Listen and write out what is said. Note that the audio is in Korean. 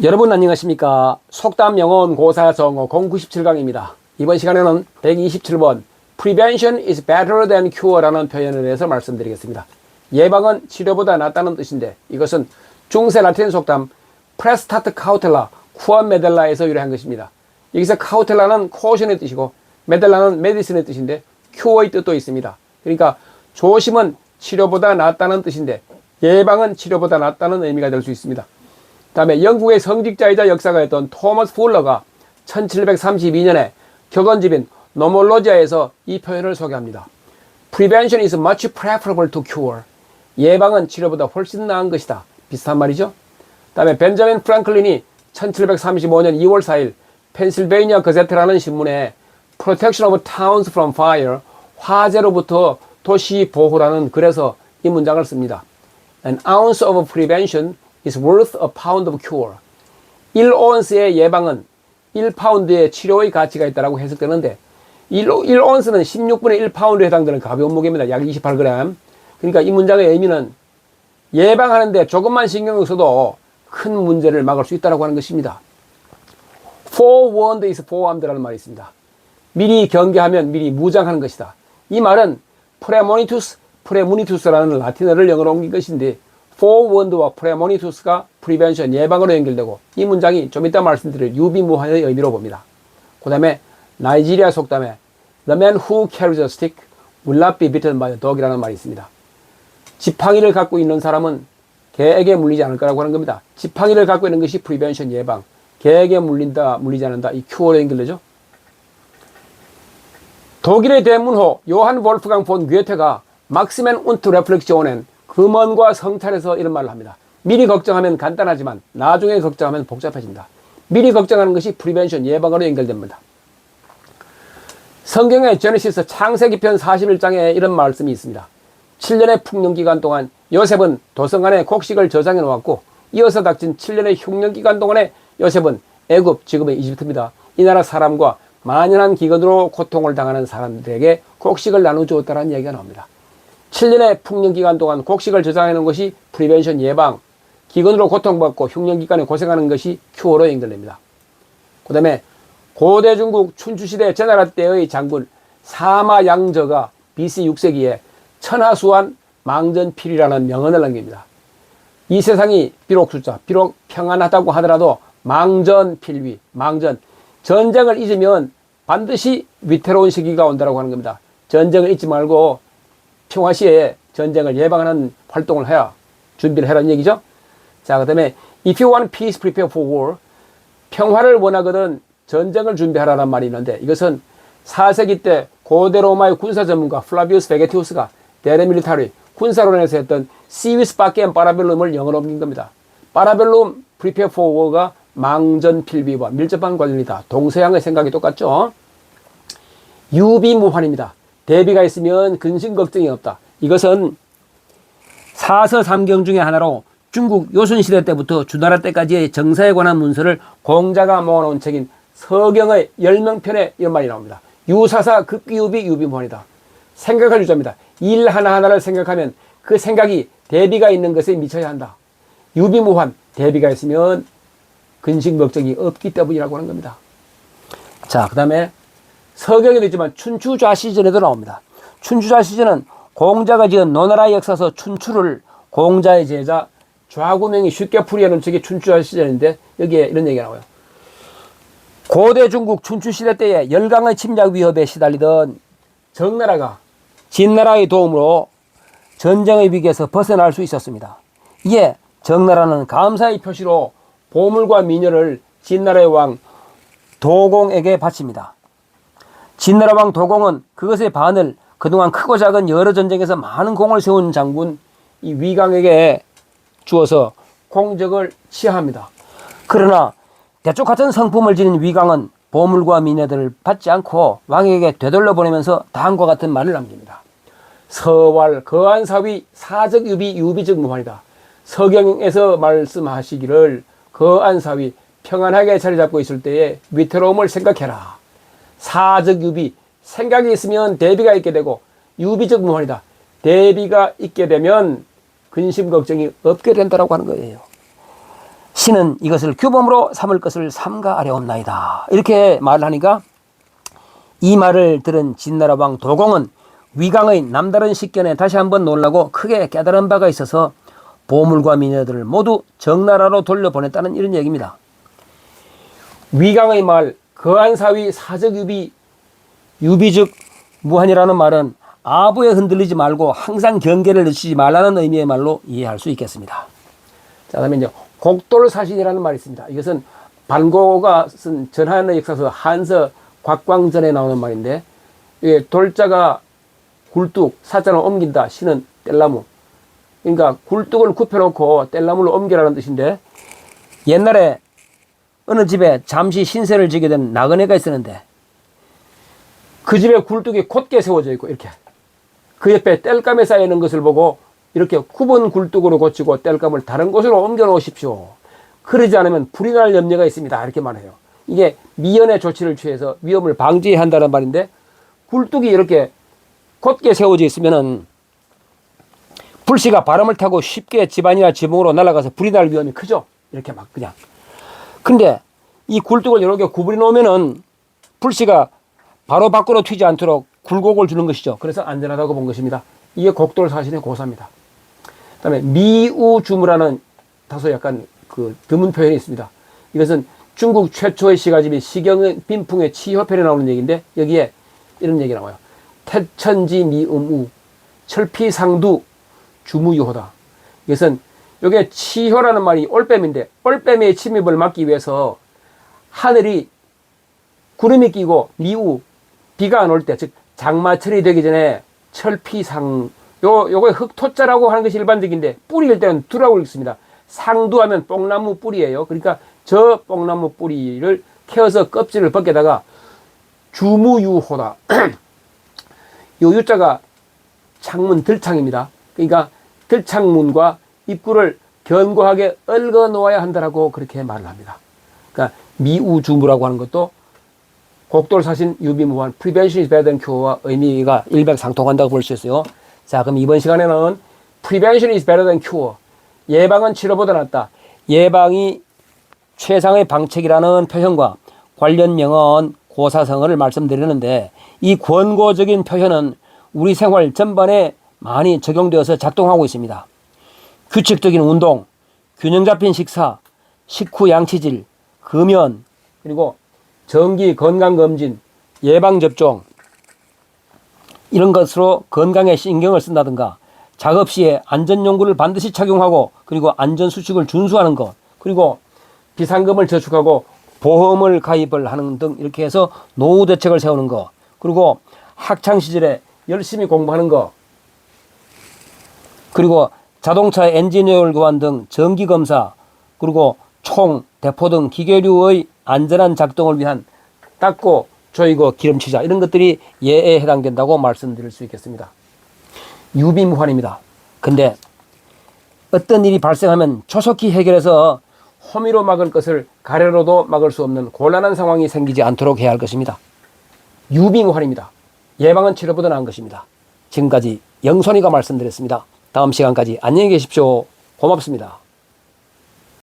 여러분 안녕하십니까. 속담 영어 고사 정어 097강입니다. 이번 시간에는 127번 Prevention is better than cure라는 표현을 해서 말씀드리겠습니다. 예방은 치료보다 낫다는 뜻인데 이것은 중세 라틴 속담 Prestat cautela, quam medella에서 유래한 것입니다. 여기서 cautella는 caution의 뜻이고 medella는 medicine의 뜻인데 cure의 뜻도 있습니다. 그러니까 조심은 치료보다 낫다는 뜻인데 예방은 치료보다 낫다는 의미가 될 수 있습니다. 다음에 영국의 성직자이자 역사가였던 토머스 풀러가 1732년에 격언집인 노몰로지아에서 이 표현을 소개합니다. Prevention is much preferable to cure. 예방은 치료보다 훨씬 나은 것이다. 비슷한 말이죠. 다음에 벤자민 프랭클린이 1735년 2월 4일 펜실베이니아 거제트라는 신문에 Protection of Towns from Fire, 화재로부터 도시 보호라는 글에서 이 문장을 씁니다. An ounce of prevention is worth a pound of cure. 1온스의 예방은 1파운드의 치료의 가치가 있다고 해석되는데 1온스는 16분의 1파운드에 해당되는 가벼운 무게입니다. 약 28g. 그러니까 이 문장의 의미는 예방하는데 조금만 신경을 써도 큰 문제를 막을 수 있다고 하는 것입니다. Forewarned is forearmed라는 말이 있습니다. 미리 경계하면 미리 무장하는 것이다. 이 말은 premonitus라는 라틴어를 영어로 옮긴 것인데 forewarned와 premonitus가 prevention, 예방으로 연결되고 이 문장이 좀 이따 말씀드릴 유비무환의 의미로 봅니다. 그 다음에 나이지리아 속담에 The man who carries a stick will not be bitten by a dog이라는 말이 있습니다. 지팡이를 갖고 있는 사람은 개에게 물리지 않을 거라고 하는 겁니다. 지팡이를 갖고 있는 것이 prevention, 예방. 개에게 물리지 않는다. 이 cure로 연결되죠. 독일의 대문호 요한 볼프강 폰 괴테가 막시멘 운트 레플렉시온엔 금언과 성찰에서 이런 말을 합니다. 미리 걱정하면 간단하지만 나중에 걱정하면 복잡해진다. 미리 걱정하는 것이 프리벤션, 예방으로 연결됩니다. 성경의 제네시스 창세기 편 41장에 이런 말씀이 있습니다. 7년의 풍년기간 동안 요셉은 도성안에 곡식을 저장해 놓았고 이어서 닥친 7년의 흉년기간 동안에 요셉은 애굽, 지금의 이집트입니다. 이 나라 사람과 만연한 기근으로 고통을 당하는 사람들에게 곡식을 나눠주었다는 얘기가 나옵니다. 7년의 풍년기간 동안 곡식을 저장해 놓은 것이 프리벤션, 예방, 기근으로 고통받고 흉년기간에 고생하는 것이 큐어로 연결됩니다. 그 다음에 고대 중국 춘추시대 제나라 때의 장군 사마양저가 BC 6세기에 천하수환 망전필이라는 명언을 남깁니다. 이 세상이 비록 평안하다고 하더라도 망전필위, 전쟁을 잊으면 반드시 위태로운 시기가 온다고 하는 겁니다. 전쟁을 잊지 말고 평화시에 전쟁을 예방하는 활동을 해야 준비를 해라는 얘기죠. 자, 그 다음에 If you want peace, prepare for war. 평화를 원하거든 전쟁을 준비하라는 말이 있는데 이것은 4세기 때 고대 로마의 군사 전문가 플라비우스 베게티우스가 데레밀리타리 군사론에서 했던 시위스 바겐 파라벨룸을 영어로 옮긴 겁니다. 파라벨룸, prepare for war가 망전필비와 밀접한 관련이다. 동서양의 생각이 똑같죠. 유비무환입니다. 대비가 있으면 근심 걱정이 없다. 이것은 사서삼경 중에 하나로 중국 요순시대 때부터 주나라 때까지의 정사에 관한 문서를 공자가 모아놓은 책인 서경의 10명편에 이런 말이 나옵니다. 유사사 극기유비 유비무환이다. 생각할 유자입니다. 일 하나하나를 생각하면 그 생각이 대비가 있는 것에 미쳐야 한다. 유비무환, 대비가 있으면 근심 걱정이 없기 때문이라고 하는 겁니다. 자, 그 다음에 서경에도 있지만 춘추좌시전에도 나옵니다. 춘추좌시전은 공자가 지은 노나라의 역사서 춘추를 공자의 제자 좌구명이 쉽게 풀이하는 책이 춘추좌시전인데 여기에 이런 얘기가 나와요. 고대 중국 춘추시대 때에 열강의 침략 위협에 시달리던 정나라가 진나라의 도움으로 전쟁의 위기에서 벗어날 수 있었습니다. 이에 정나라는 감사의 표시로 보물과 미녀를 진나라의 왕 도공에게 바칩니다. 진나라 왕 도공은 그것의 반을 그동안 크고 작은 여러 전쟁에서 많은 공을 세운 장군 이 위강에게 주어서 공적을 취하합니다. 그러나 대쪽 같은 성품을 지닌 위강은 보물과 미녀들을 받지 않고 왕에게 되돌려 보내면서 다음과 같은 말을 남깁니다. 서왈 거안사위 사적유비 유비적 무환이다. 서경에서 말씀하시기를 거안사위 평안하게 자리 잡고 있을 때에 위태로움을 생각해라. 사적 유비, 생각이 있으면 대비가 있게 되고 유비적 무환이다. 대비가 있게 되면 근심 걱정이 없게 된다고 하는 거예요. 신은 이것을 규범으로 삼을 것을 삼가하려옵나이다. 이렇게 말을 하니까 이 말을 들은 진나라 왕 도공은 위강의 남다른 식견에 다시 한번 놀라고 크게 깨달은 바가 있어서 보물과 미녀들을 모두 정나라로 돌려보냈다는 이런 얘기입니다. 위강의 말 거한사위 사적유비 유비즉 무한이라는 말은 아부에 흔들리지 말고 항상 경계를 늦추지 말라는 의미의 말로 이해할 수 있겠습니다. 자, 다음에 이제 곡돌사신이라는 말이 있습니다. 이것은 반고가 쓴 전한의 역사서 한서 곽광전에 나오는 말인데, 돌자가 굴뚝, 사자는 옮긴다, 신은 뗄나무. 그러니까 굴뚝을 굽혀놓고 뗄나무를 옮기라는 뜻인데, 옛날에 어느 집에 잠시 신세를 지게 된 나그네가 있었는데, 그 집에 굴뚝이 곧게 세워져 있고, 이렇게 그 옆에 땔감에 쌓여 있는 것을 보고 이렇게 굽은 굴뚝으로 고치고 땔감을 다른 곳으로 옮겨 놓으십시오. 그러지 않으면 불이 날 염려가 있습니다. 이렇게 말해요. 이게 미연의 조치를 취해서 위험을 방지해야 한다는 말인데, 굴뚝이 이렇게 곧게 세워져 있으면은 불씨가 바람을 타고 쉽게 집안이나 지붕으로 날아가서 불이 날 위험이 크죠. 이렇게 막 그냥. 근데 이 굴뚝을 이렇게 구부려 놓으면은 불씨가 바로 밖으로 튀지 않도록 굴곡을 주는 것이죠. 그래서 안전하다고 본 것입니다. 이게 곡돌사신의 고사입니다. 그다음에 미우주무라는 다소 약간 그 드문 표현이 있습니다. 이것은 중국 최초의 시가집인 시경의 빈풍의 치효편에 나오는 얘기인데, 여기에 이런 얘기 나와요. 태천지 미음우 철피상두 주무유호다. 이것은 이게 치효라는 말이 올빼미인데, 올빼미의 침입을 막기 위해서 하늘이 구름이 끼고 미우 비가 안 올 때, 즉 장마철이 되기 전에 철피상, 요거 흑토자라고 하는 것이 일반적인데, 뿌리일 때는 두라고 읽습니다. 상두하면 뽕나무 뿌리예요. 그러니까 저 뽕나무 뿌리를 캐어서 껍질을 벗겨다가 주무유호다. 요 유자가 창문 들창입니다. 그러니까 들창문과 입구를 견고하게 얽어 놓아야 한다라고 그렇게 말을 합니다. 그러니까 미우주무라고 하는 것도 곡돌사신 유비무한 Prevention is better than cure와 의미가 일맥상통한다고 볼 수 있어요. 자, 그럼 이번 시간에는 Prevention is better than cure, 예방은 치료보다 낫다, 예방이 최상의 방책이라는 표현과 관련 명언 고사성어를 말씀드리는데, 이 권고적인 표현은 우리 생활 전반에 많이 적용되어서 작동하고 있습니다. 규칙적인 운동, 균형 잡힌 식사, 식후 양치질, 금연, 그리고 정기 건강검진, 예방접종, 이런 것으로 건강에 신경을 쓴다든가, 작업 시에 안전용구를 반드시 착용하고, 그리고 안전수칙을 준수하는 것, 그리고 비상금을 저축하고 보험을 가입을 하는 등 이렇게 해서 노후 대책을 세우는 것, 그리고 학창시절에 열심히 공부하는 것, 그리고 자동차 엔지니어 교환 등 정기검사, 그리고 총, 대포 등 기계류의 안전한 작동을 위한 닦고 조이고 기름치자, 이런 것들이 예에 해당된다고 말씀드릴 수 있겠습니다. 유비무환입니다. 근데 어떤 일이 발생하면 조속히 해결해서 호미로 막을 것을 가래로도 막을 수 없는 곤란한 상황이 생기지 않도록 해야 할 것입니다. 유비무환입니다. 예방은 치료보다 나은 것입니다. 지금까지 영선이가 말씀드렸습니다. 다음 시간까지 안녕히 계십시오. 고맙습니다.